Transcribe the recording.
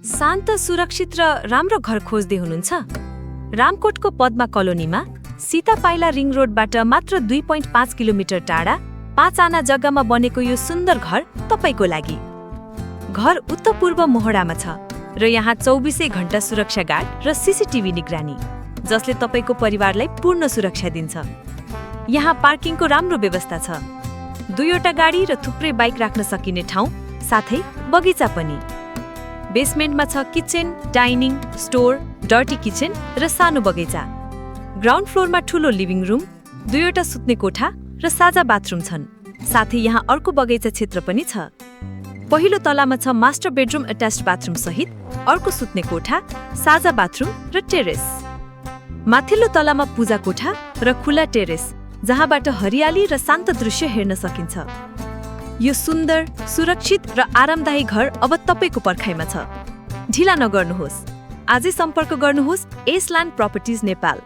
शान्त, सुरक्षित र राम्रो घर खोज्दै हुनुहुन्छ? रामकोटको पद्मा कलोनीमा सीता पाइला रिङ रोडबाट मात्र 2.5 किलोमिटर टाढा 5 आना जग्गामा बनेको यो सुन्दर घर तपाईको लागि। घर उत्तर-पूर्व मोहडामा छ र यहाँ 24 घण्टा सुरक्षा गार्ड र सीसीटीभी निगरानी, जसले तपाईको परिवारलाई पूर्ण सुरक्षा दिन्छ। यहाँ पार्किङको राम्रो व्यवस्था छ, 2वटा गाडी र थुप्रै बाइक राख्न सकिने ठाउँ, साथै बगैँचा पनि। बेसमेन्टमा छ kitchen, dining, store, dirty kitchen र सानो बगैँचा। ग्राउन्ड फ्लोरमा ठूलो लिभिङ रुम, 2वटा सुत्ने कोठा र साझा बाथरुम छन्। साथै यहाँ अर्को बगैँचा क्षेत्र पनि छ। पहिलो तलामा छ मास्टर बेडरुम अट्याच्ड बाथरुम सहित अर्को सुत्ने कोठा, साझा बाथरुम र टेरेस। माथिल्लो तलामा पूजा कोठा र खुला टेरेस, जहाँबाट हरियाली र शान्त दृश्य हेर्न सकिन्छ। यो सुन्दर, सुरक्षित र आरामदायी घर अब तपाईको पर्खाइमा छ। ढिला नगर्नुहोस्, आजै सम्पर्क गर्नुहोस् एसल्यान्ड प्रपर्टिज नेपाल।